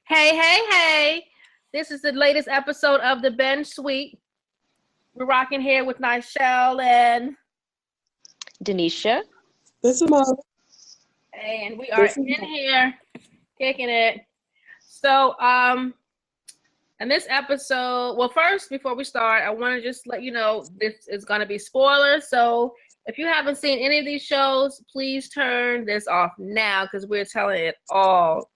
Hey, hey, hey. This is the latest episode of the Binge Suite. We're rocking here with Nichelle and Denisha. This is Mo. and we are in here kicking it. So, in this episode, well, first, before we start, I want to just let you know this is going to be spoilers. So, if you haven't seen any of these shows, please turn this off now because we're telling it all.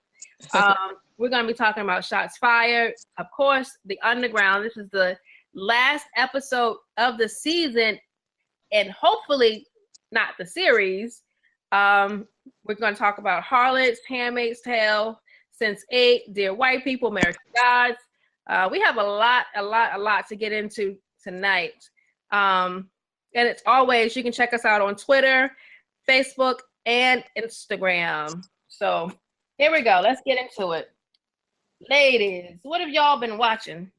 We're going to be talking about Shots Fired, of course, The Underground. This is the last episode of the season, and hopefully not the series. We're going to talk about Harlots, Handmaid's Tale, Sense8, Dear White People, American Gods. We have a lot to get into tonight. And it's always, you can check us out on Twitter, Facebook, and Instagram. So here we go. Let's get into it. Ladies, what have y'all been watching?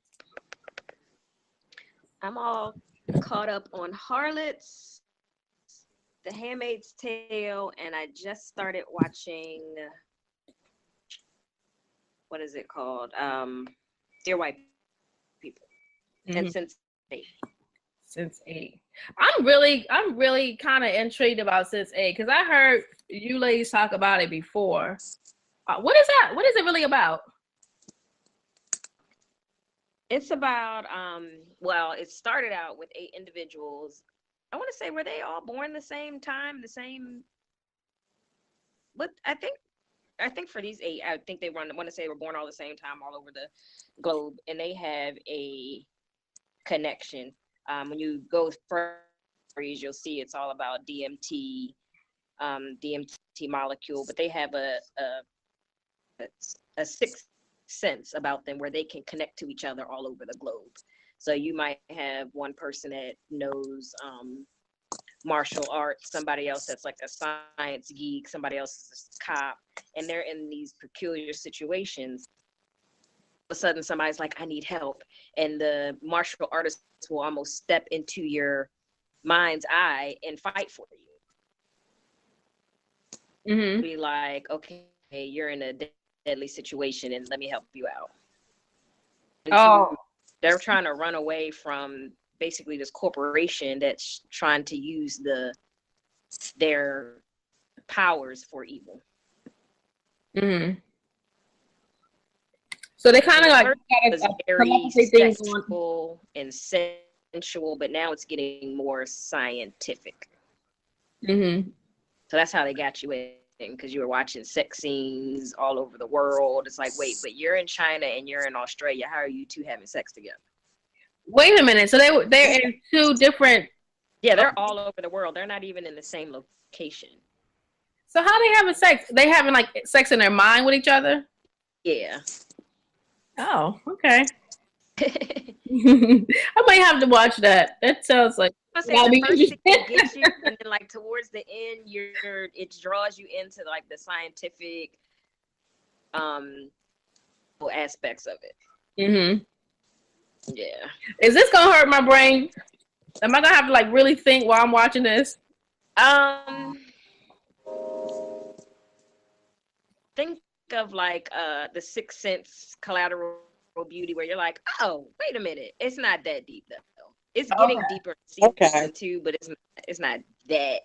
I'm all caught up on Harlots, The Handmaid's Tale, and I just started watching, what is it called? Dear White People. Mm-hmm. And Sense8. Sense8. I'm really kind of intrigued about Sense8 because I heard you ladies talk about it before. What is that? What is it really about? It's about, well, it started out with 8 individuals. I want to say, were they all born the same time, but I think for these 8, I think they want to say were born all the same time all over the globe, and they have a connection. When you go further, you'll see it's all about DMT molecule, but they have a sixth sense about them where they can connect to each other all over the globe. So you might have one person that knows martial arts, somebody else that's like a science geek, somebody else is a cop, and they're in these peculiar situations. All of a sudden somebody's like, I need help, and the martial artist will almost step into your mind's eye and fight for you. Mm-hmm. Be like, okay, you're in a deadly situation and let me help you out. And they're trying to run away from basically this corporation that's trying to use their powers for evil. Mm-hmm. So they kind of like was very sexual and sensual, but now it's getting more scientific. Mm-hmm. So that's how they got you in, because you were watching sex scenes all over the world. It's like, wait, but you're in China and you're in Australia. How are you two having sex together? Wait a minute. So they're in 2 different. Yeah, they're all over the world. They're not even in the same location. So how they having sex? They having like sex in their mind with each other? Yeah. Oh, okay. I might have to watch that. That sounds like the first thing it gets you, and then like towards the end, it draws you into like the scientific aspects of it. Mm-hmm. Yeah. Is this gonna hurt my brain? Am I gonna have to like really think while I'm watching this? Think of like the Sixth Sense, Collateral Beauty, where you're like, oh, wait a minute, it's not that deep though. It's getting deeper season 2, but it's not that.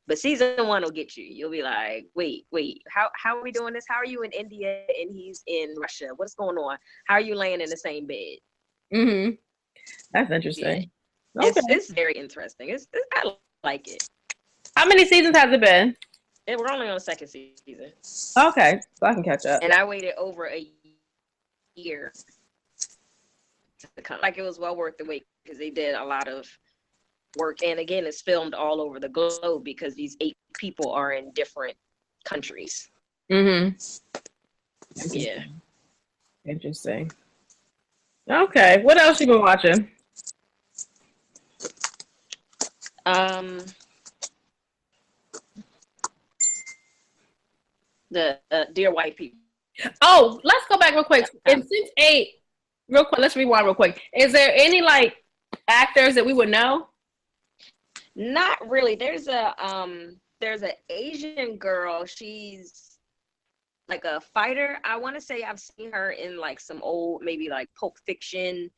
But season 1 will get you. You'll be like, wait, how are we doing this? How are you in India and he's in Russia? What's going on? How are you laying in the same bed? Mm-hmm. That's interesting. Yeah. Okay. It's very interesting. I like it. How many seasons has it been? We're only on the 2nd season. Okay, so I can catch up. And I waited over a year to come. Like, it was well worth the wait because they did a lot of work. And again, it's filmed all over the globe because these 8 people are in different countries. Mm-hmm. Yeah. Interesting. Okay, what else you been watching? The Dear White People. Oh, let's go back real quick. And Sense8, real quick, let's rewind real quick. Is there any like actors that we would know? Not really. There's a Asian girl. She's like a fighter. I want to say I've seen her in like some old, maybe like Pulp Fiction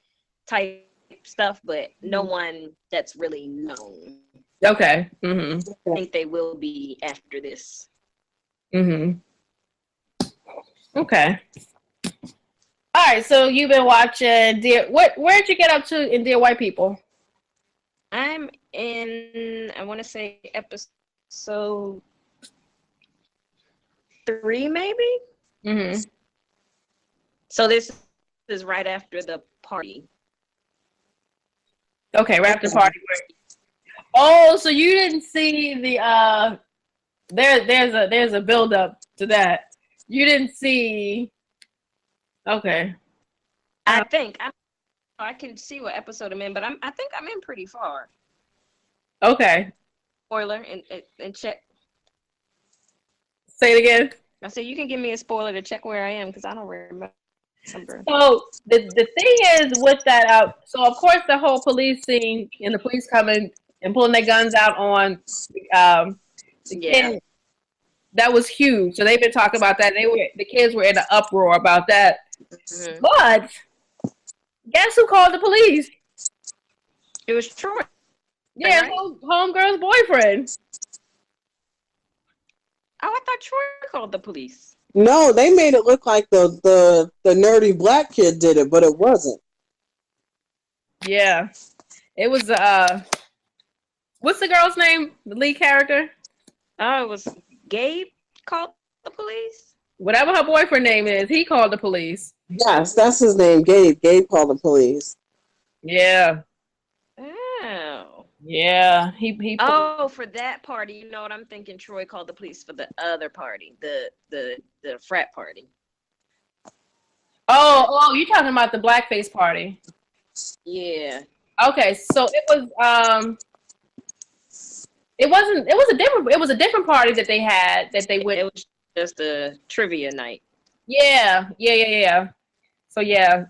type stuff, but no one that's really known. Okay. Mm-hmm. I think they will be after this. Mm-hmm. Okay. All right. So you've been watching where'd you get up to in Dear White People? I'm in, I want to say episode 3, maybe. Mm-hmm. So this is right after the party. Okay, right after the party. Oh, so you didn't see the there's a build up to that. You didn't see. Okay. I think I can see what episode I'm in, but I think I'm in pretty far. Okay. Spoiler and check. Say it again. I said you can give me a spoiler to check where I am because I don't remember. So the thing is with that so of course the whole police scene and the police coming and pulling their guns out on the kid, that was huge. So they've been talking about that. The kids were in an uproar about that. Mm-hmm. But guess who called the police? It was Troy. Yeah, right? Homegirl's boyfriend. Oh, I thought Troy called the police. No, they made it look like the nerdy black kid did it, but it wasn't. Yeah. It was what's the girl's name? The lead character? Oh, it was Gabe called the police? Whatever her boyfriend name is, he called the police. Yes, that's his name, Gabe. Gabe called the police. Yeah. Oh. Yeah. He Oh, for that party, you know what I'm thinking? Troy called the police for the other party, the frat party. Oh, you're talking about the blackface party. Yeah. Okay, so it was a different party that they had that they went. It was just a trivia night. Yeah. So yeah.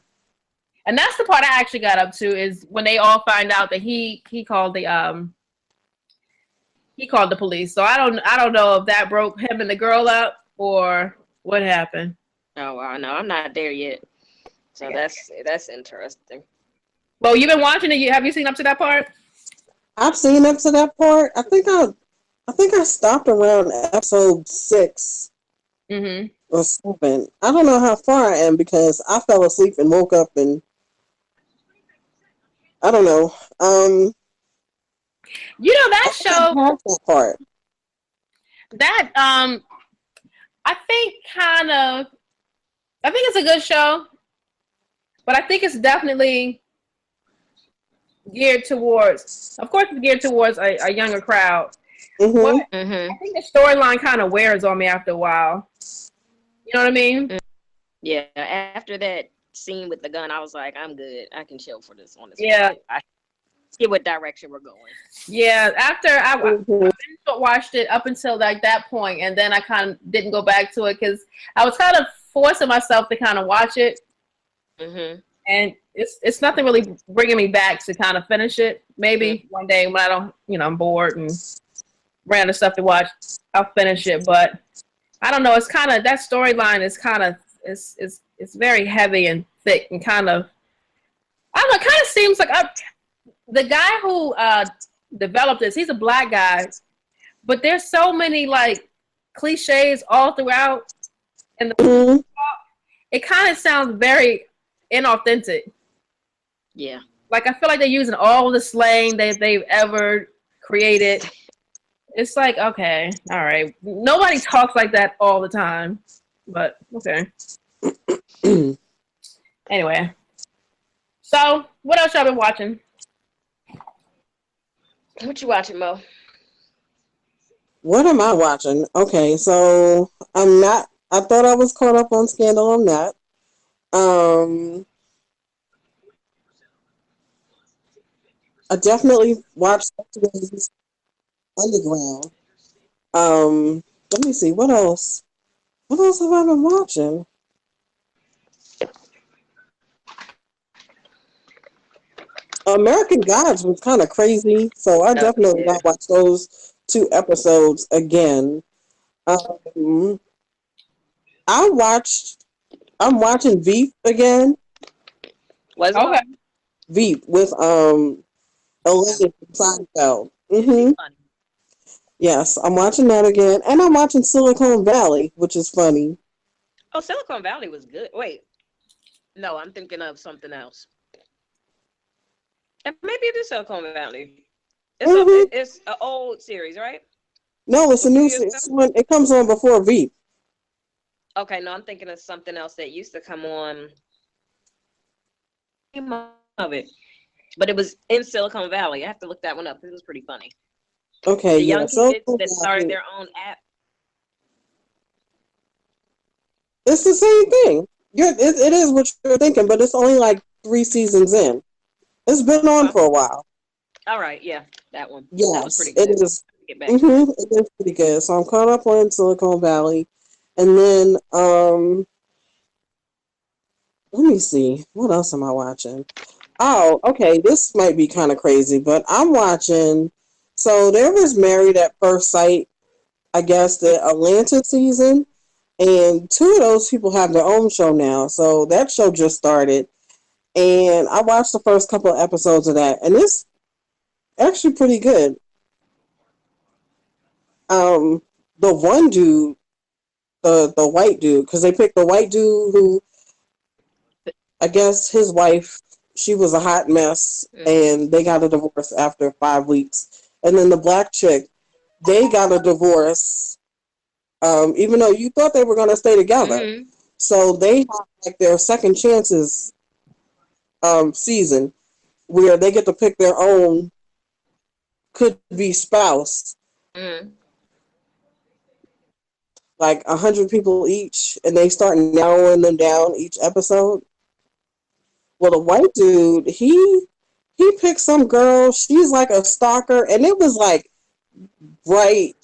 And that's the part I actually got up to is when they all find out that he called the police. So I don't know if that broke him and the girl up or what happened. Oh wow, no, I'm not there yet. So that's interesting. Well, you've been watching it. Have you seen up to that part? I've seen up to that part. I think I stopped around episode 6 or 7. I don't know how far I am because I fell asleep and woke up and I don't know. You know that show that part. That I think it's a good show, but I think it's definitely geared towards, of course, it's geared towards a younger crowd. But I think the storyline kind of wears on me after a while. You know what I mean? Yeah. After that scene with the gun, I was like, I'm good. I can chill for this one. Yeah. I see what direction we're going. Yeah. After I watched it up until like that point, and then I kind of didn't go back to it because I was kind of forcing myself to kind of watch it. And it's nothing really bringing me back to kind of finish it. Maybe one day when I don't, I'm bored and ran out of stuff to watch, I'll finish it. But I don't know. It's kind of, that storyline is kind of, it's very heavy and thick and kind of, I don't know, it kind of seems like the guy who developed this, he's a black guy, but there's so many like cliches all throughout. And it kind of sounds very inauthentic. Yeah. Like I feel like they're using all the slang that they've ever created. It's like, okay, all right. Nobody talks like that all the time, but okay. Anyway. So, what else y'all been watching? What you watching, Mo? What am I watching? Okay, so I thought I was caught up on Scandal. I'm not. I definitely watched yesterday's Underground. Let me see, what else? What else have I been watching? American Gods was kind of crazy, so I definitely got to watch those 2 episodes again. I'm watching Veep again. Was Okay. Veep with Elaine from Seinfeld. funny. Yes, I'm watching that again, and I'm watching Silicon Valley, which is funny. Oh, Silicon Valley was good. Wait, no, I'm thinking of something else. And maybe it is Silicon Valley. hmm It's an old series, right? No, it's A a few new years it's ago. one. It comes on before Veep. Okay, no, I'm thinking of something else that used to come on. Name of it, but it was in Silicon Valley. I have to look that one up. It was pretty funny. Okay, The yeah, young kids Silicon that started Valley. their own app. It's the same thing. It is what you're thinking, but it's only like 3 seasons in. It's been on Okay. for a while. All right, yeah, that one. That was Yes, pretty it good. is. Get back to it. It is pretty good. So I'm caught up on Silicon Valley, and then let me see, what else am I watching? Oh, okay, this might be kind of crazy, but I'm watching. So there was Married at First Sight, I guess the Atlanta season, and two of those people have their own show now. So that show just started, and I watched the first couple of episodes of that, and it's actually pretty good. Um, the one dude, the white dude, because they picked the white dude who I guess his wife, she was a hot mess, Mm-hmm. and they got a divorce after 5 weeks. And then the black chick, they got a divorce, even though you thought they were going to stay together. Mm-hmm. So they have like their second chances season where they get to pick their own could be spouse, Mm-hmm. like 100 people each, and they start narrowing them down each episode. Well, the white dude, he picked some girl. She's like a stalker, and it was like bright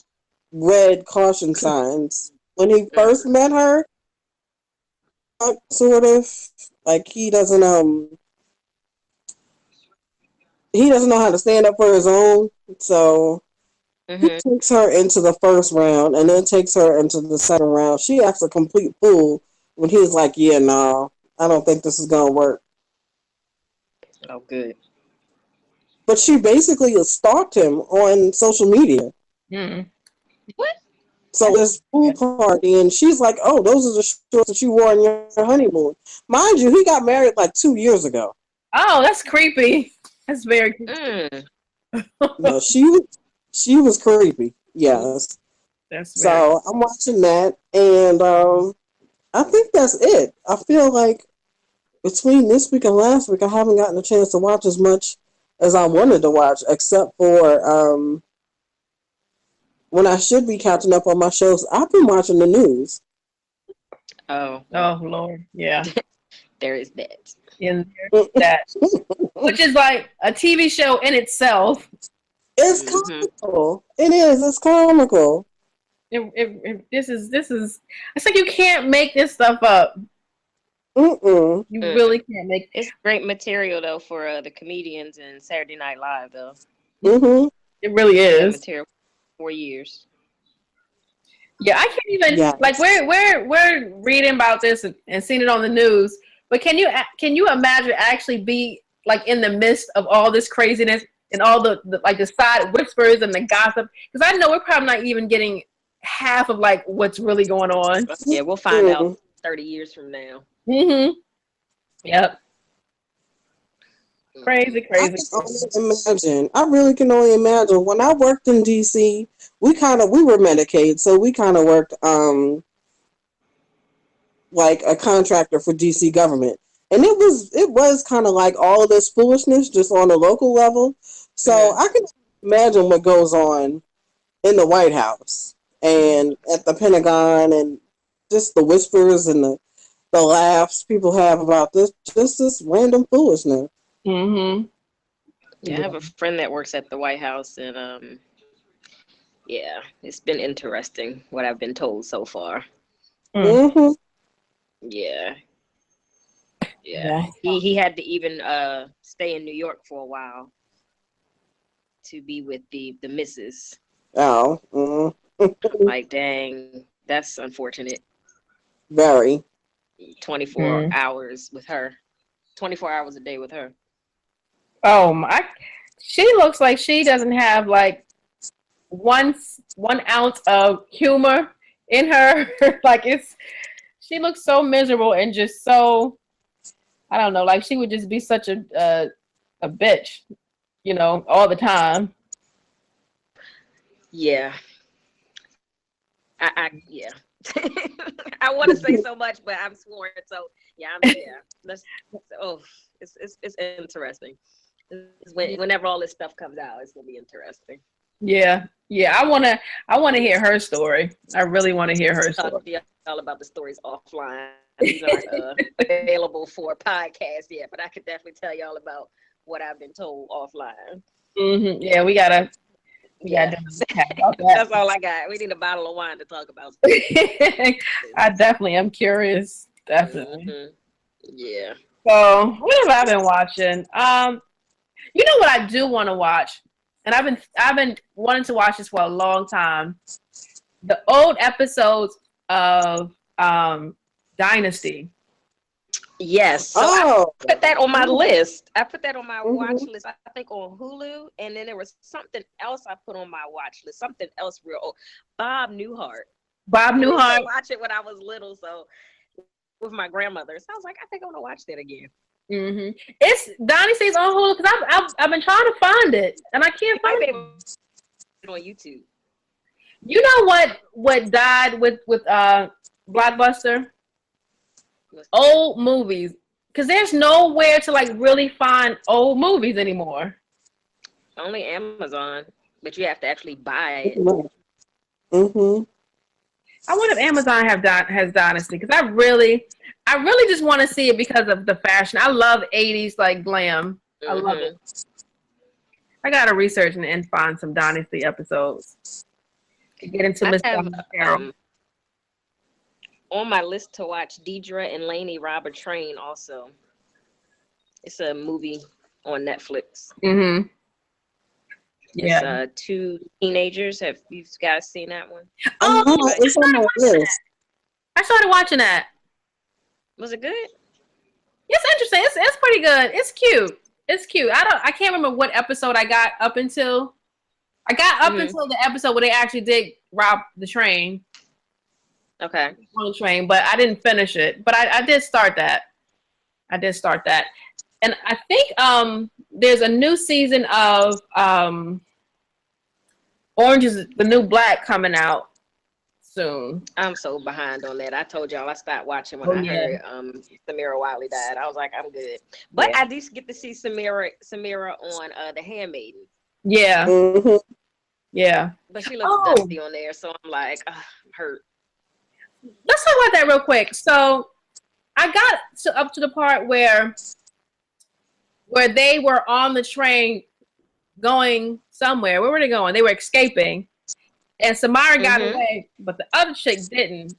red caution signs when he first met her. Sort of like he doesn't know how to stand up for his own. So he Mm-hmm. takes her into the first round, and then takes her into the second round. She acts a complete fool when he's like, "Yeah, no, I don't think this is gonna work." Oh, good. But she basically stalked him on social media. Mm. What? So this pool party, and she's like, "Oh, those are the shorts that you wore on your honeymoon." Mind you, he got married like 2 years ago. Oh, that's creepy. That's very creepy. Mm. No, she was creepy. Yes. That's very. So I'm watching that, and I think that's it. I feel like between this week and last week, I haven't gotten a chance to watch as much as I wanted to watch, except for when I should be catching up on my shows. I've been watching the news. Oh, Oh well, Lord, yeah. there is that. In there, that, which is like a TV show in itself. It's Mm-hmm. comical. It is. It's comical. This is. It's like you can't make this stuff up. Mm-mm. You Mm. really can't make. It's great material though for the comedians and Saturday Night Live though. Mm-hmm. It really That is. material for 4 years. Yeah, I can't even like Yes. we're reading about this and seeing it on the news. But can you imagine actually be like in the midst of all this craziness and all the like the side whispers and the gossip? Because I know we're probably not even getting half of like what's really going on. Yeah, we'll find out Mm. 30 years from now. Mm-hmm. Yep. Mm-hmm. Crazy, I crazy, can only crazy. imagine. I really can only imagine. When I worked in DC, we were Medicaid, so we kind of worked like a contractor for DC government. And it was kind of like all of this foolishness just on a local level. So Mm-hmm. I can imagine what goes on in the White House and at the Pentagon, and just the whispers and the laughs people have about this random foolishness. Mm-hmm. Yeah, I have a friend that works at the White House, and yeah, it's been interesting what I've been told so far. Mm. Mm-hmm. Yeah, yeah. Yeah. He had to even stay in New York for a while to be with the missus. Oh. Mm-hmm. I'm like, dang, that's unfortunate. Very. 24 hours with her. 24 hours a day with her. Oh my! She looks like she doesn't have like one ounce of humor in her. Like she looks so miserable and just so, I don't know. Like she would just be such a bitch, all the time. Yeah. Yeah. I want to say so much, but I'm sworn. So yeah, Let's. Oh, it's interesting. Whenever all this stuff comes out, it's gonna be interesting. Yeah. I wanna hear her story. I really want to hear her story. Talk to y'all about the stories offline. These aren't available for a podcast yet, but I could definitely tell y'all about what I've been told offline. Yeah, we gotta. Yeah, that's all I got. We need a bottle of wine to talk about. I definitely am curious. Definitely. Yeah. So what have I been watching? You know what I do want to watch, and I've been wanting to watch this for a long time. The old episodes of Dynasty. Yes. So I put that on my list. I put that on my watch list. I think on Hulu, and then there was something else I put on my watch list. Something else real old. Bob Newhart. I used to watch it when I was little, so with my grandmother. So I was like, I think I want to watch that again. It's Dynasty's on Hulu because I've been trying to find it and I can't find it on YouTube. You know what died with Blockbuster? Old movies, because there's nowhere to like really find old movies anymore. Only Amazon, but you have to actually buy it. I wonder if Amazon has Dynasty, because I really just want to see it because of the fashion. I love 80s like glam. I love it. I gotta research and find some Dynasty episodes to get into Miss Carol. On my list to watch, Deidre and Lainey rob a train. Also, it's a movie on Netflix. Yeah, it's, two teenagers. Have you guys seen that one? Oh, it's on my list. I started watching that. Was it good? It's interesting. It's pretty good. It's cute. It's cute. I can't remember what episode I got up until. I got up until the episode where they actually did rob the train. Okay. On the train, but I didn't finish it. But I did start that. And I think there's a new season of Orange is the New Black coming out soon. I'm so behind on that. I told y'all I stopped watching when I heard Samira Wiley died. I was like, I'm good. But I did get to see Samira on The Handmaiden. Yeah. Yeah. But she looks dusty on there, so I'm like, I'm hurt. Let's talk about that real quick. So I got up to the part where they were on the train going somewhere. Where were they going? They were escaping. And Samara got away, but the other chick didn't.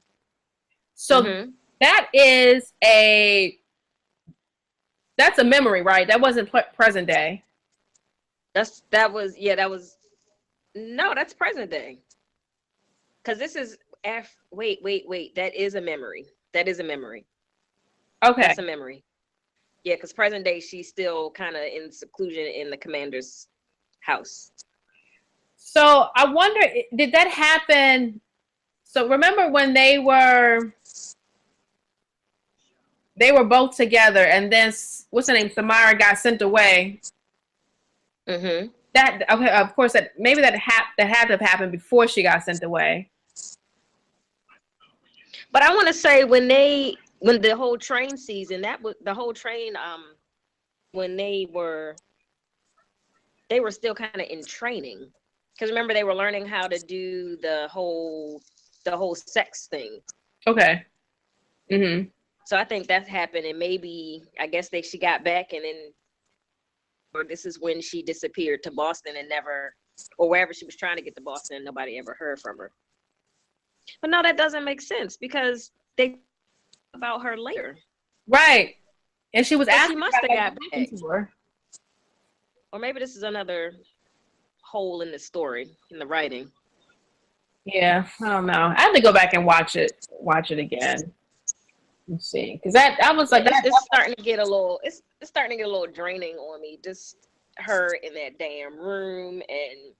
So that's a memory, right? That wasn't present day. That's present day. Because this is wait. That is a memory. Okay. That's a memory. Yeah, because present day, she's still kind of in seclusion in the commander's house. So I wonder, did that happen? So remember when they were both together, and then what's her name? Samara got sent away. That of course that had to have happened before she got sent away. But I want to say when the whole train season, that was the whole train. When they were still kind of in training, because remember they were learning how to do the whole sex thing. Okay. So I think that happened, and maybe I guess she got back, and then, or this is when she disappeared to Boston and never, or wherever she was trying to get to Boston, and nobody ever heard from her. But no, that doesn't make sense because they about her later. Right. And she was asking. She must have got back. Or maybe this is another hole in the story, in the writing. Yeah, I don't know. I have to go back and watch it again. Let's see, because that I was like, it's starting to get a little. It's starting to get a little draining on me. Just her in that damn room and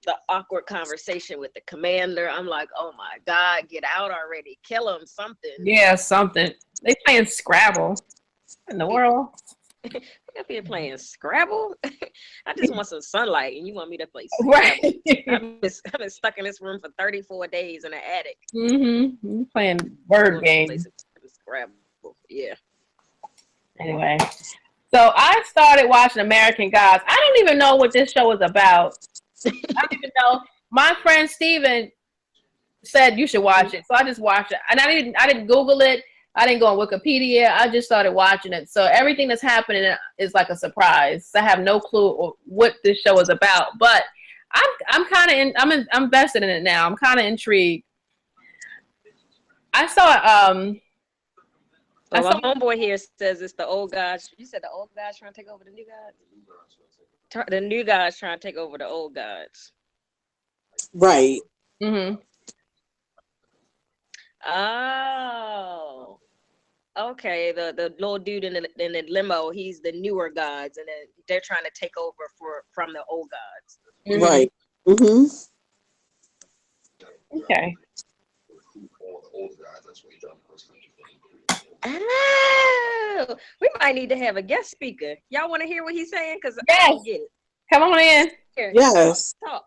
the awkward conversation with the commander. I'm like, oh my God, get out already. Kill him, something. Yeah, something. They playing Scrabble. In the world. We up here playing Scrabble. I just want some sunlight, and you want me to play Scrabble. Right. I've been stuck in this room for 34 days in the attic. Mm-hmm. Playing word games. Scrabble. Yeah. Anyway, so I started watching American Gods. I don't even know what this show is about. I don't even know. My friend Steven said you should watch it, so I just watched it, and I didn't Google it. I didn't go on Wikipedia. I just started watching it. So everything that's happening is like a surprise. I have no clue what this show is about, but I'm kind of I'm invested in it now. I'm kind of intrigued. I saw my homeboy here says it's the old guys. You said the old guys trying to take over the new guys? The new guys trying to take over the old guys. Right. Mm-hmm. Oh. Okay. The little dude in the limo, he's the newer gods, and then they're trying to take over from the old gods. Mm-hmm. Right. Mm-hmm. Okay. Oh, we might need to have a guest speaker. Y'all want to hear what he's saying? Because yes. I don't get it. Come on in. Here, yes. Talk.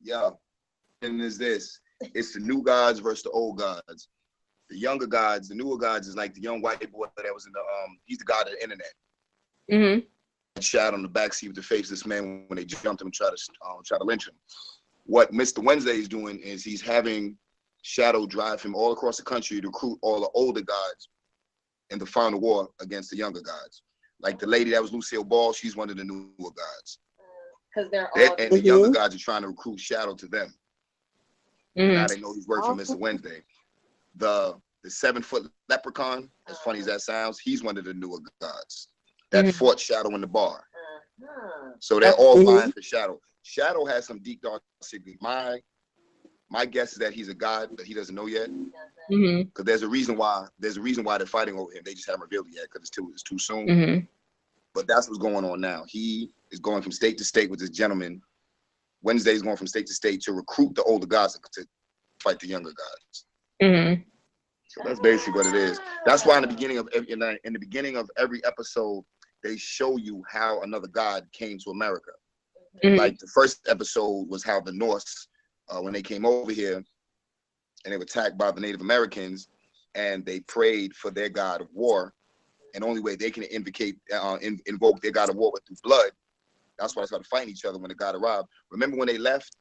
Yeah. And is this? It's the new gods versus the old gods. The younger gods, the newer gods is like the young white boy that was in the he's the god of the internet. Mm-hmm. Shot on the backseat with the faceless man when they jumped him and try to lynch him. What Mr. Wednesday is doing is he's having Shadow drive him all across the country to recruit all the older gods in the final war against the younger gods. Like the lady that was Lucille Ball, she's one of the newer gods. Because they're all and the younger gods are trying to recruit Shadow to them. Mm-hmm. Now they know he's working for Mr. Wednesday. The 7-foot leprechaun, as funny as that sounds, he's one of the newer gods that fought Shadow in the bar. So they're all vying for Shadow. Shadow has some deep dark secret. My guess is that he's a god, but he doesn't know yet. Because there's a reason why they're fighting over him. They just haven't revealed it yet because it's too soon. Mm-hmm. But that's what's going on now. He is going from state to state with this gentleman. Wednesday's going from state to state to recruit the older gods to fight the younger gods. Mm-hmm. So that's basically what it is. That's why in the beginning of every episode, they show you how another god came to America. Mm-hmm. Like the first episode was how the Norse, when they came over here and they were attacked by the Native Americans, and they prayed for their god of war, and the only way they can invoke their god of war was through blood. That's why they started fighting each other when the god arrived. Remember when they left,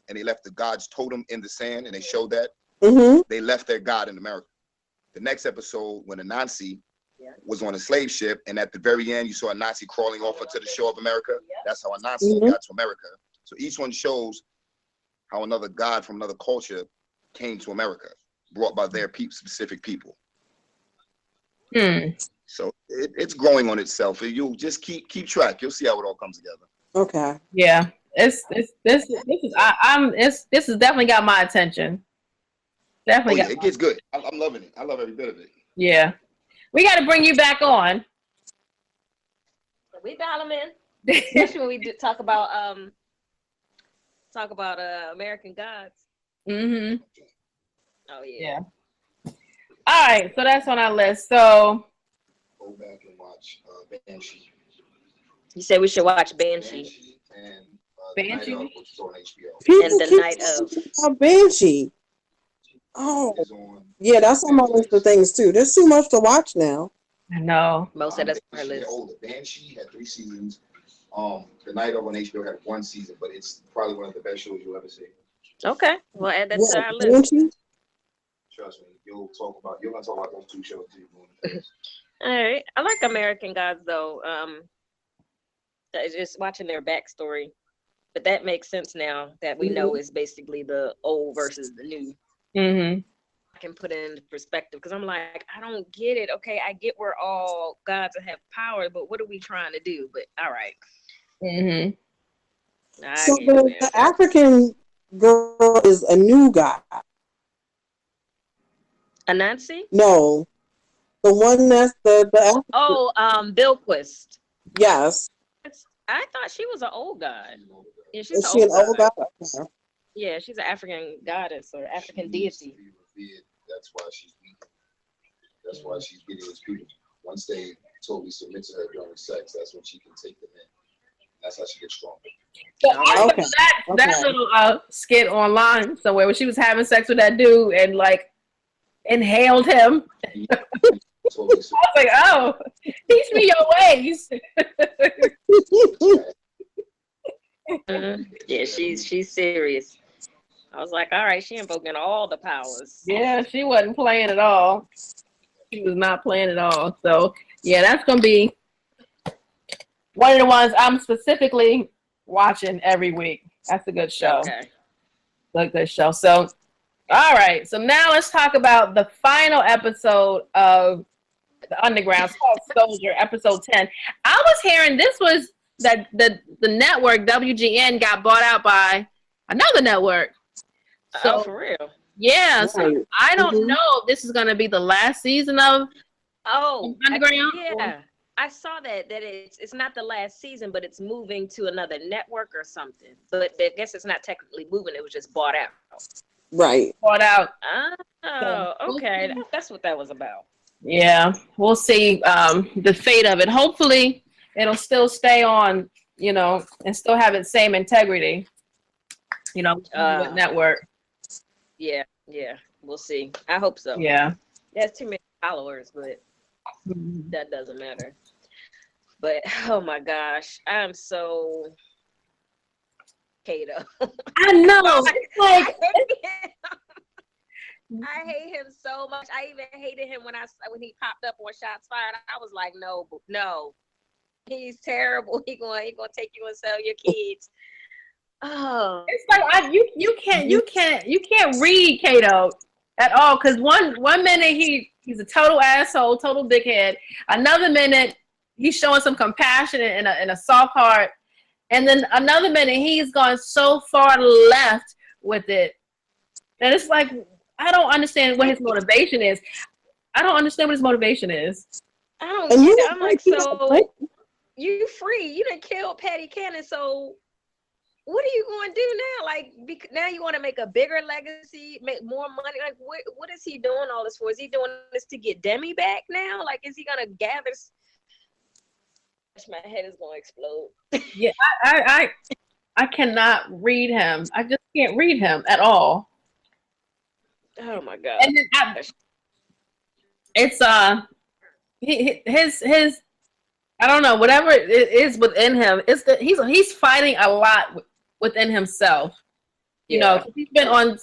and they left the god's totem in the sand, and they showed that? Mm-hmm. They left their god in America. The next episode, when a Nazi was on a slave ship, and at the very end, you saw a Nazi crawling off onto the shore of America. That's how a Nazi got to America. So each one shows how another god from another culture came to America, brought by their specific people. So it's growing on itself. You'll just keep track. You'll see how it all comes together. Okay. Yeah. This has definitely got my attention. Definitely. It gets good. I'm loving it. I love every bit of it. Yeah. We got to bring you back on. We dial them in, especially when we talk about American Gods. Mm-hmm. Oh yeah. All right, so that's on our list. So go back and watch Banshee. You said we should watch Banshee. And Banshee, which is on HBO. And the night of Banshee. Oh, yeah, that's on my list of things too. There's too much to watch now. I know. Most of that's on our list. Banshee had 3 seasons. The Night of on HBO had 1 season, but it's probably one of the best shows you'll ever see. Okay, we'll add that to our list. Trust me, you're gonna talk about those 2 shows too. All right, I like American Gods though. Just watching their backstory, but that makes sense now that we know it's basically the old versus the new. Mm-hmm. I can put it into perspective because I'm like, I don't get it. Okay, I get we're all gods that have power, but what are we trying to do? But all right. Mm-hmm. So the African girl is a new god. Anansi? No, the one that's the Bilquist. yes. I thought she was an old god. Yeah, she's Is she an old god? Yeah, she's an African goddess or African deity. That's why she's weak. That's why she's getting his people. Once they totally submit to her during sex, that's when she can take them in. That's how she gets stronger. So I saw that little skit online somewhere where she was having sex with that dude and like inhaled him. I was like, oh, teach me your ways. Yeah, she's serious. I was like, all right, she invoking all the powers. Yeah, she wasn't playing at all. She was not playing at all. So yeah, that's gonna be one of the ones I'm specifically watching every week. That's a good show. Okay. A good show. So all right. So now let's talk about the final episode of The Underground. It's called Soldier, episode 10. I was hearing this was that the network WGN got bought out by another network. So, for real? Yeah. So I don't know if this is going to be the last season of Underground. Yeah. I saw that it's not the last season, but it's moving to another network or something. But I guess it's not technically moving. It was just bought out. Right. Bought out. Oh, okay. That's what that was about. Yeah. We'll see the fate of it. Hopefully it'll still stay on, and still have its same integrity, network. Yeah. We'll see. I hope so. Yeah. There's too many followers, but that doesn't matter. But oh my gosh, I'm so Kato. I know. Like I hate him so much. I even hated him when he popped up on Shots Fired. I was like, no, he's terrible. He gonna take you and sell your kids. Oh, it's like you can't read Kato at all, because one minute he's a total asshole, total dickhead. Another minute he's showing some compassion and a soft heart, and then another minute he's gone so far left with it that it's like I don't understand what his motivation is. I don't understand what his motivation is. I don't get it. I'm like, so you free? You done killed Patty Cannon, so what are you going to do now? Like, now you want to make a bigger legacy, make more money? Like, what is he doing all this for? Is he doing this to get Demi back now? Like, is he going to gather? My head is going to explode. Yeah, I cannot read him. I just can't read him at all. Oh my God. And then it's his I don't know, whatever it is within him, it's that he's fighting a lot within himself. You know, he's been on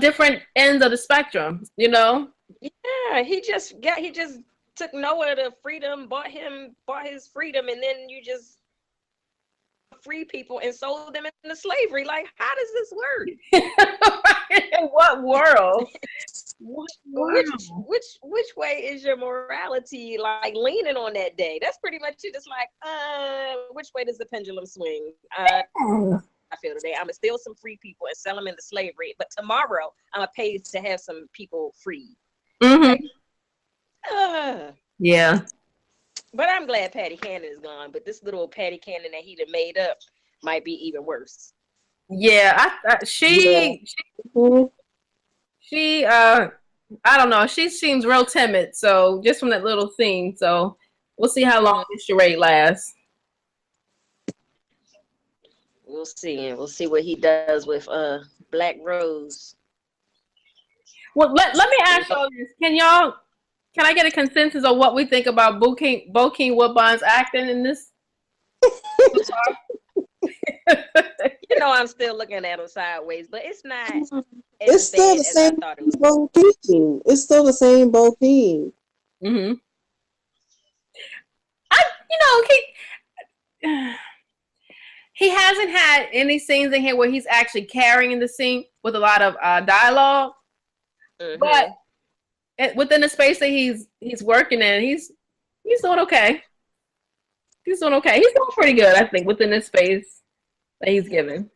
different ends of the spectrum, Yeah, he just took Noah to freedom, bought his freedom, and then you just free people and sold them into slavery. Like, how does this work? In what world? Which way is your morality like leaning on that day? That's pretty much it. It's like, which way does the pendulum swing? I feel today I'm gonna steal some free people and sell them into slavery, but tomorrow I'm gonna pay to have some people free. Mm-hmm. Yeah. But I'm glad Patty Cannon is gone. But this little Patty Cannon that he done made up might be even worse. Yeah, she I don't know. She seems real timid. So just from that little scene. So we'll see how long this charade lasts. We'll see, and we'll see what he does with Black Rose. Well, let me ask y'all this: Can I get a consensus of what we think about Bokeem Woodbine's acting in this? I'm still looking at him sideways, but it's not. It's still the same Bokeem. It's still the same Bokeem. Mm-hmm. He hasn't had any scenes in here where he's actually carrying the scene with a lot of dialogue, but within the space that he's working in, he's doing okay. He's doing okay. He's doing pretty good, I think, within this space that he's given.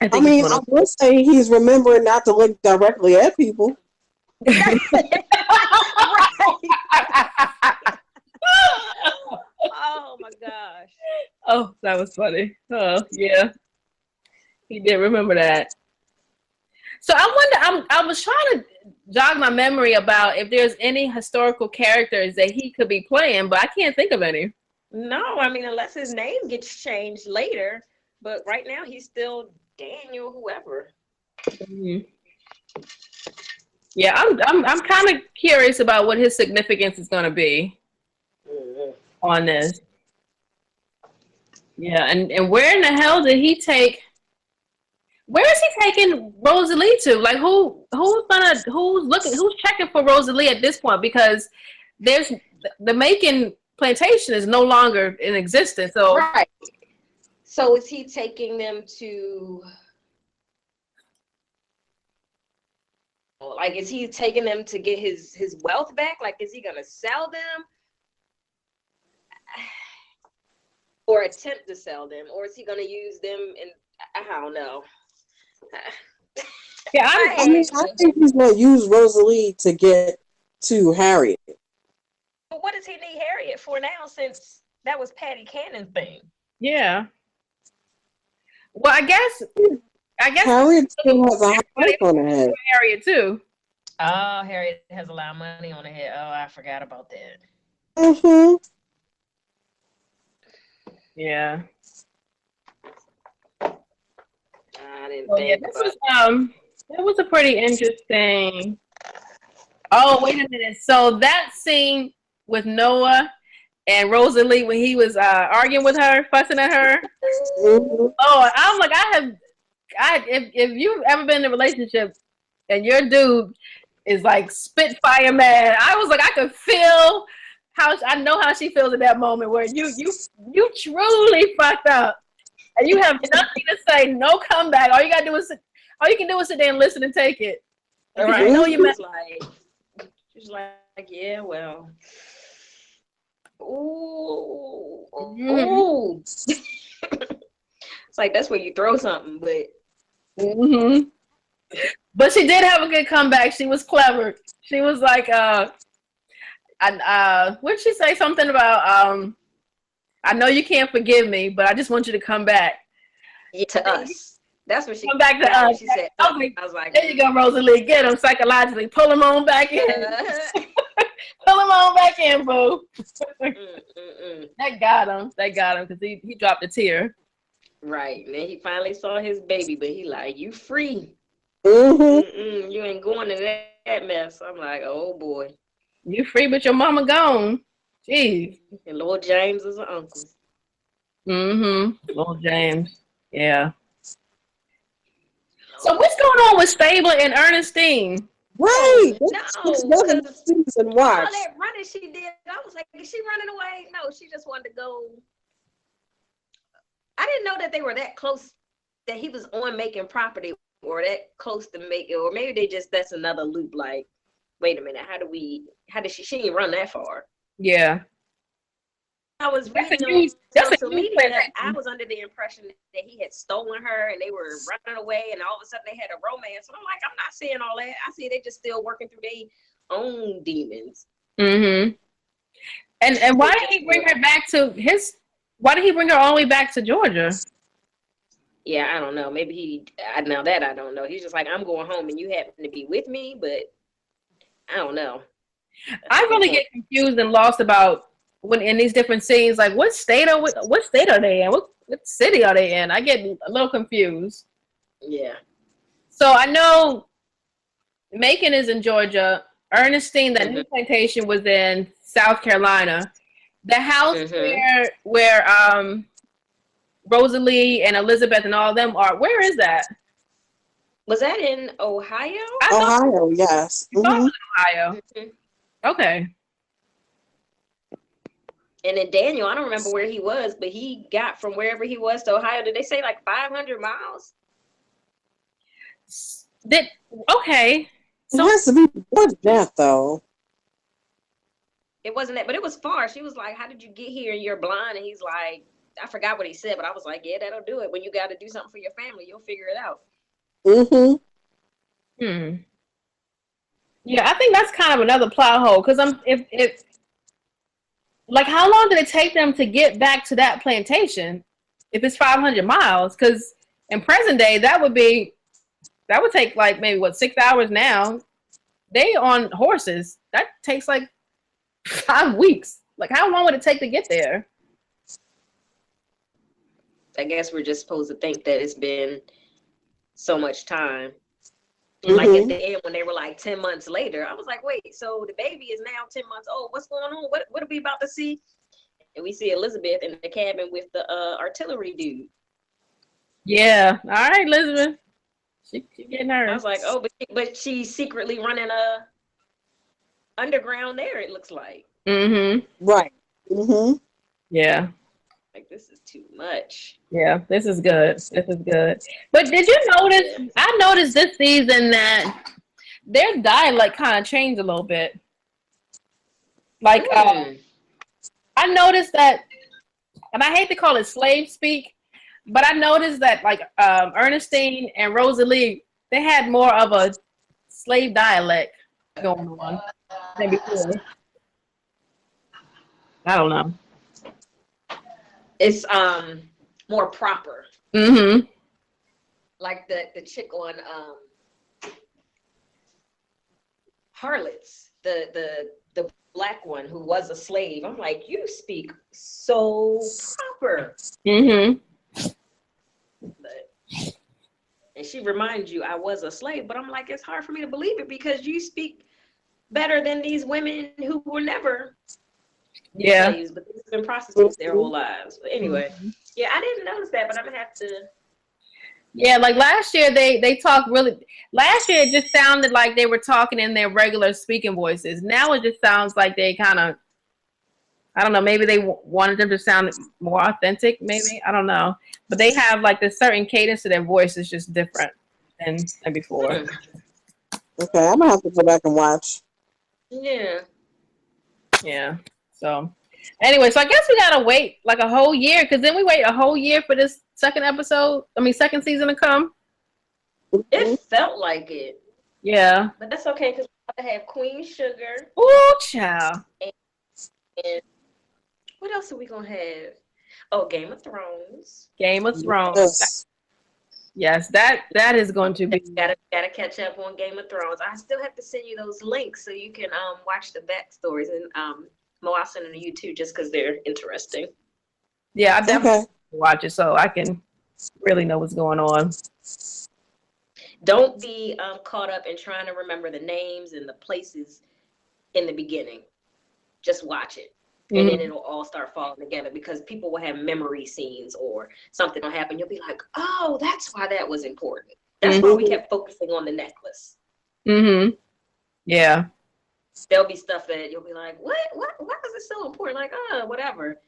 I mean, I would say he's remembering not to look directly at people. Right. Oh my gosh. Oh, that was funny. Oh, yeah. He did remember that. So I wonder, I was trying to jog my memory about if there's any historical characters that he could be playing, but I can't think of any. No, I mean, unless his name gets changed later, but right now he's still Daniel, whoever. Mm-hmm. Yeah, I'm kind of curious about what his significance is going to be on this. Yeah, and where in the hell did he take? Where is he taking Rosalie to? Like, who's checking for Rosalie at this point? Because there's the Macon plantation is no longer in existence. So right. So is he taking them to? Like, is he taking them to get his wealth back? Like, is he gonna sell them? Or attempt to sell them? Or is he gonna use them in, I don't know. Yeah, I think he's gonna use Rosalie to get to Harriet. But what does he need Harriet for now, since that was Patty Cannon's thing? Yeah. Well, I guess Harriet still has a house on her head. Harriet too. Oh, Harriet has a lot of money on her head. Oh, I forgot about that. Mm-hmm. Yeah. I didn't think this was a pretty interesting. Oh, wait a minute. So that scene with Noah and Rosalie when he was arguing with her, fussing at her. Mm-hmm. Oh, I'm like, if you've ever been in a relationship and your dude is like spitfire mad, I was like, I could feel I know how she feels at that moment where you truly fucked up and you have nothing to say, no comeback. All you can do is sit there and listen and take it. All right. I know you meant she's like, yeah, well. Ooh. Mm-hmm. Ooh. It's like that's where you throw something, but mm-hmm. But she did have a good comeback. She was clever. She was like, what did she say? Something about I know you can't forgive me, but I just want you to come back. Yeah, to us. That's what she come back to us. She said. I was like, there you go, Rosalie. Get him psychologically. Pull him on back in. Pull him on back in, boo. That got him because he dropped a tear. Right. And then he finally saw his baby, but he like, you free. Mm-hmm. You ain't going to that mess. I'm like, oh boy. You free, but your mama gone. Jeez. And Lord James is an uncle. Mm-hmm. Lord James. Yeah. So what's going on with Stabler and Ernestine? Right. No. Season watch. All that running she did, I was like, is she running away? No, she just wanted to go. I didn't know that they were that close, that he was on Macon property or that close to Macon, or maybe that's another loop. Like, wait a minute, how did she didn't run that far. Yeah. I was reading on social media. I was under the impression that he had stolen her and they were running away and all of a sudden they had a romance. And I'm like, I'm not seeing all that. I see they just still working through their own demons. Mm-hmm. And why did he bring her back to why did he bring her all the way back to Georgia? Yeah, I don't know. Maybe now that I don't know. He's just like, I'm going home and you happen to be with me, but I don't know. I really get confused and lost about when in these different scenes, like what state are they in? What city are they in? I get a little confused. Yeah. So I know Macon is in Georgia. Ernestine, that new plantation, was in South Carolina. The house where Rosalie and Elizabeth and all of them are, where is that? Was that in Ohio? Ohio, yes. I thought it was in Ohio. Okay. And then Daniel, I don't remember where he was, but he got from wherever he was to Ohio. Did they say like 500 miles? Okay. So it has to be more than that, though. It wasn't that, but it was far. She was like, how did you get here? You're blind. And he's like, I forgot what he said, but I was like, yeah, that'll do it. When you got to do something for your family, you'll figure it out. Yeah, I think that's kind of another plot hole because if like how long did it take them to get back to that plantation if it's 500 miles? Because in present day that would take like maybe 6 hours now. They on horses. That takes like 5 weeks. Like how long would it take to get there? I guess we're just supposed to think that it's been so much time. Like at the end when they were like 10 months later, I was like, wait, so the baby is now 10 months old. What's going on? What are we about to see? And we see Elizabeth in the cabin with the artillery dude. Yeah. All right, Elizabeth. She getting her. I was like, oh, but she's secretly running a underground there, it looks like. Right. Yeah. Like, this is too much. Yeah, this is good. This is good. But did you notice, I noticed this season that their dialect kind of changed a little bit. Like, I noticed that, and I hate to call it slave speak, but I noticed that like Ernestine and Rosalie, they had more of a slave dialect going on than before. I don't know. It's more proper. Like the chick on Harlots, the black one who was a slave. I'm like, you speak so proper. But, and she reminds you I was a slave, but I'm like, it's hard for me to believe it because you speak better than these women who were never slaves, but they've been prostitutes their whole lives. But anyway, yeah, I didn't notice that, but I'm gonna have to. Yeah, like last year they talked really. Last year it just sounded like they were talking in their regular speaking voices. Now it just sounds like they kind of, I don't know, maybe they wanted them to sound more authentic. Maybe I don't know, but they have like this certain cadence to their voice is just different than before. Okay, I'm gonna have to go back and watch. Yeah. So anyway, so I guess we gotta wait like a whole year because then we wait a whole year for this second season to come. It felt like it. Yeah. But that's okay because we're gonna have Queen Sugar. Ooh, child. And what else are we gonna have? Oh, Game of Thrones. Game of Thrones. Yes, that is going to be. Gotta catch up on Game of Thrones. I still have to send you those links so you can watch the backstories and Mo, I'll send them to you too, just because they're interesting. Yeah, I definitely watch it so I can really know what's going on. Don't be caught up in trying to remember the names and the places in the beginning. Just watch it. And then it'll all start falling together because people will have memory scenes or something will happen. You'll be like, oh, that's why that was important. That's why we kept focusing on the necklace. Yeah. There'll be stuff that you'll be like, why is it so important? Like, whatever.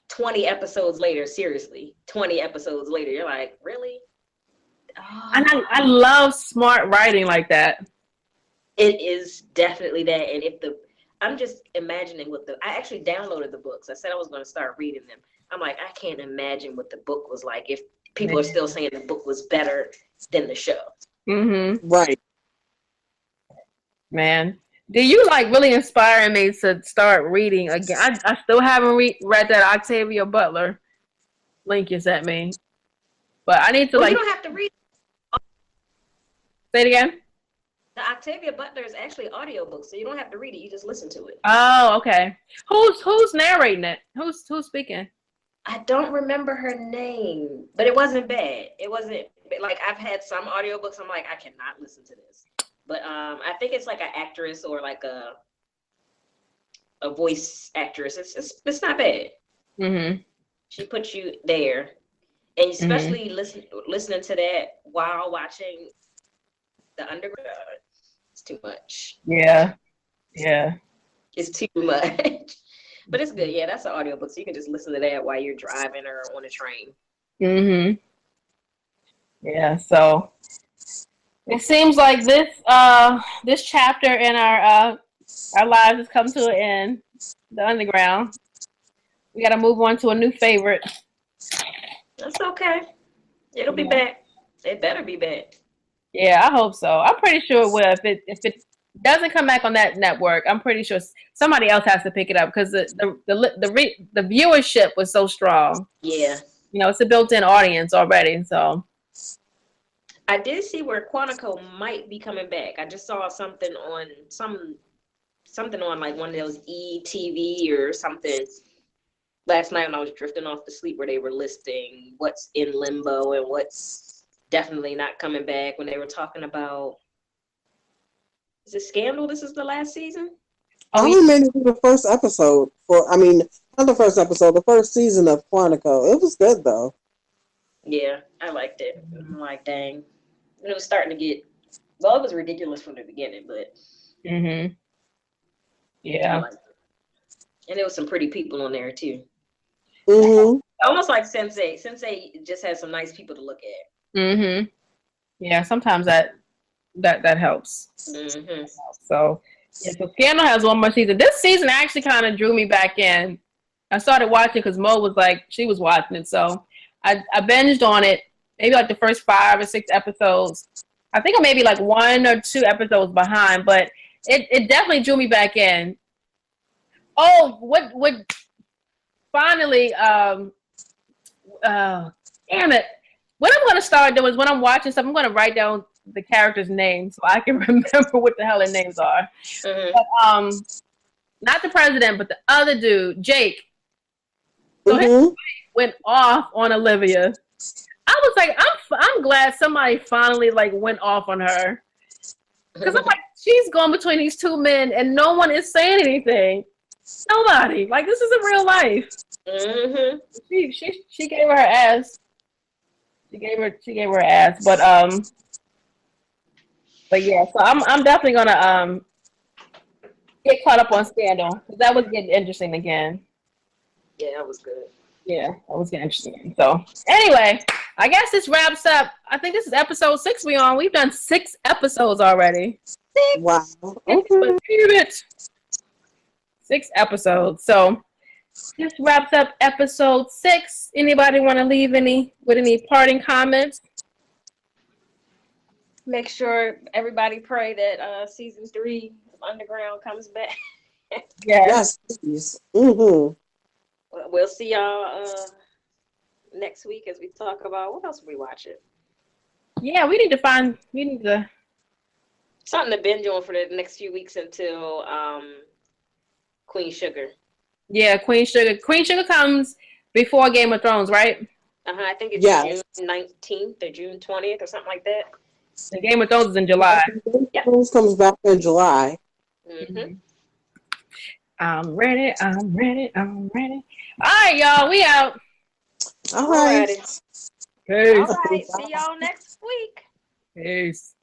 20 episodes later, seriously, 20 episodes later, you're like, really? Oh. And I love smart writing like that. It is definitely that. And I'm just imagining I actually downloaded the books. I said I was going to start reading them. I'm like, I can't imagine what the book was like if people are still saying the book was better than the show. Right. Man, do you like really inspiring me to start reading again? I still haven't read that Octavia Butler link you sent me, but I need to you don't have to read. Say it again. The Octavia Butler is actually audiobook, so you don't have to read it. You just listen to it. Oh, okay. Who's narrating it? Who's speaking? I don't remember her name, but it wasn't bad. It wasn't like I've had some audiobooks. I'm like, I cannot listen to this. But I think it's like an actress or like a voice actress. It's not bad. She puts you there, and especially listening to that while watching The Underground. It's too much. Yeah. It's too much. But it's good. Yeah, that's an audiobook, so you can just listen to that while you're driving or on a train. Yeah. So. It seems like this chapter in our lives has come to an end. The Underground. We got to move on to a new favorite. That's okay. It'll be back. It better be back. Yeah, I hope so. I'm pretty sure it will. If it doesn't come back on that network, I'm pretty sure somebody else has to pick it up because the viewership was so strong. Yeah. It's a built-in audience already. So I did see where Quantico might be coming back. I just saw something on something on like one of those ETV or something last night when I was drifting off to sleep, where they were listing what's in limbo and what's definitely not coming back. When they were talking about, is it Scandal? This is the last season. I only made it to the first episode not the first episode, the first season of Quantico. It was good though. Yeah, I liked it. I'm like, dang. And it was starting to get, well, it was ridiculous from the beginning, but yeah. I liked it. And there was some pretty people on there too. Almost like Sensei. Sensei just has some nice people to look at. Yeah, sometimes that helps. So Scandal has one more season. This season actually kind of drew me back in. I started watching because Mo was like, she was watching it, so I binged on it. Maybe like the first 5 or 6 episodes. I think I'm maybe like 1 or 2 episodes behind, but it definitely drew me back in. Oh, what finally, damn it. What I'm going to start doing is when I'm watching stuff, I'm going to write down the characters' names so I can remember what the hell their names are. But, not the president, but the other dude, Jake. So his went off on Olivia. I was like, I'm glad somebody finally like went off on her. Because I'm like, she's going between these 2 men and no one is saying anything. Nobody. Like, this is in real life. She gave her ass. She gave her ass. But yeah, so I'm definitely gonna get caught up on Scandal. Because that was getting interesting again. Yeah, that was good. Yeah, that was getting interesting. So anyway, I guess this wraps up. I think this is episode 6 we on. We've done 6 episodes already. 6. Wow. Okay. 6 episodes. So this wraps up episode 6. Anybody want to leave any parting comments? Make sure everybody pray that season 3 of Underground comes back. Yes, please. We'll see y'all next week as we talk about what else are we watching. Yeah, we need to something to binge on for the next few weeks until Queen Sugar. Yeah, Queen Sugar. Queen Sugar comes before Game of Thrones, right? I think it's June 19th or June 20th or something like that. The Game of Thrones is in July. Game of Thrones comes back in July. I'm ready. All right, y'all. We out. All right. Peace. All right. See y'all next week. Peace.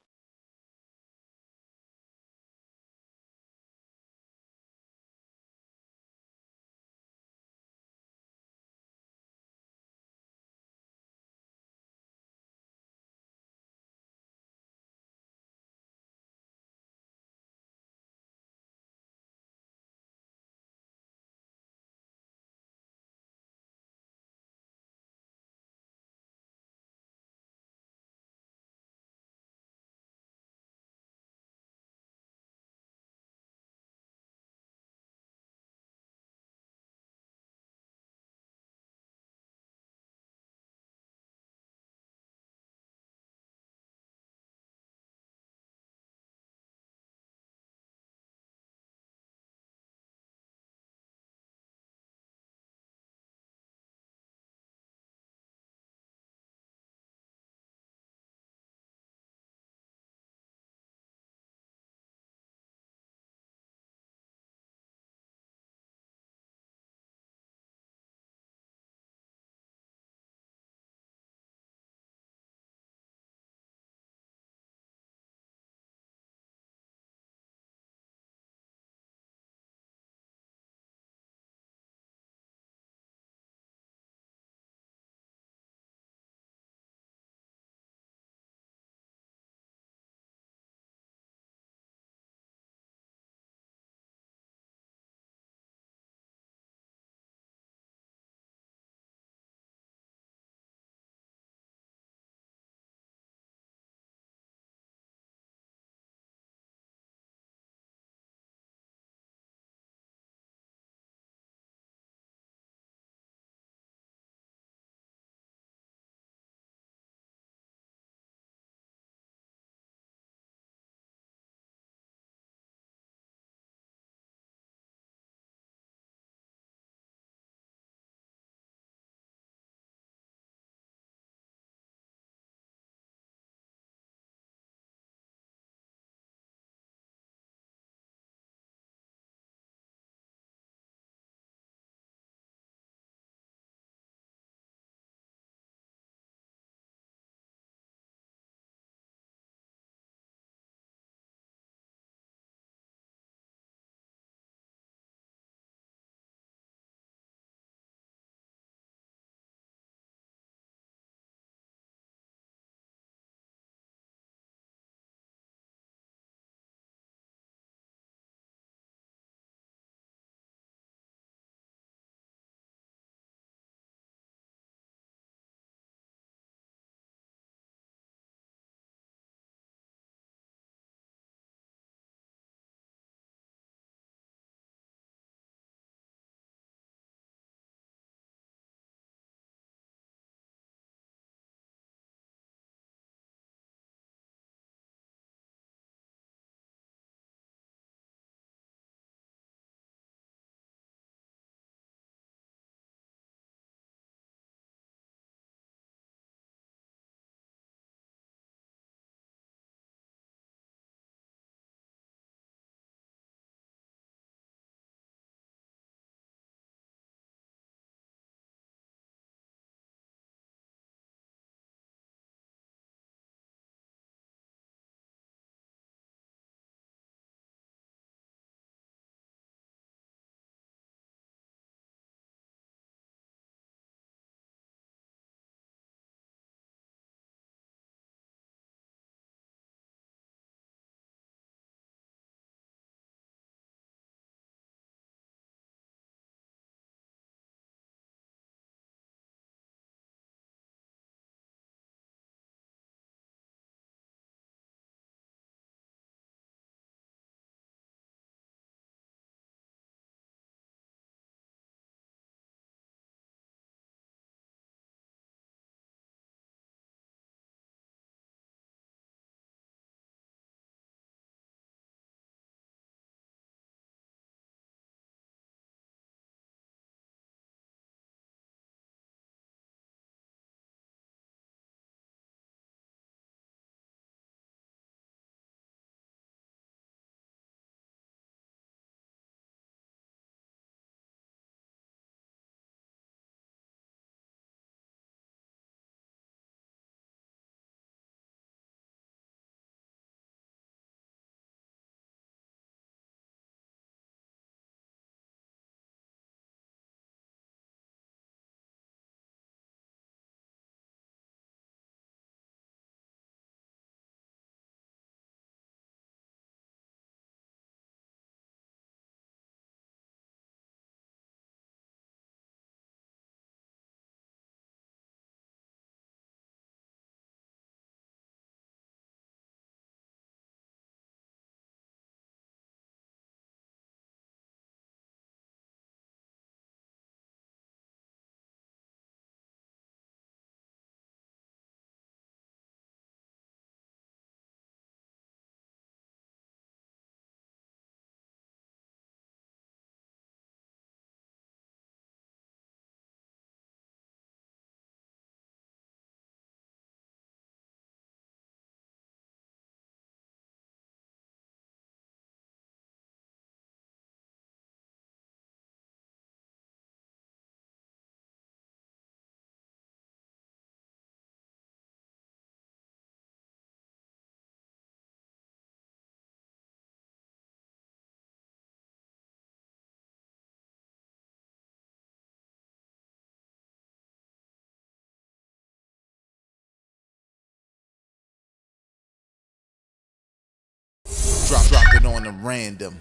Drop it on the random.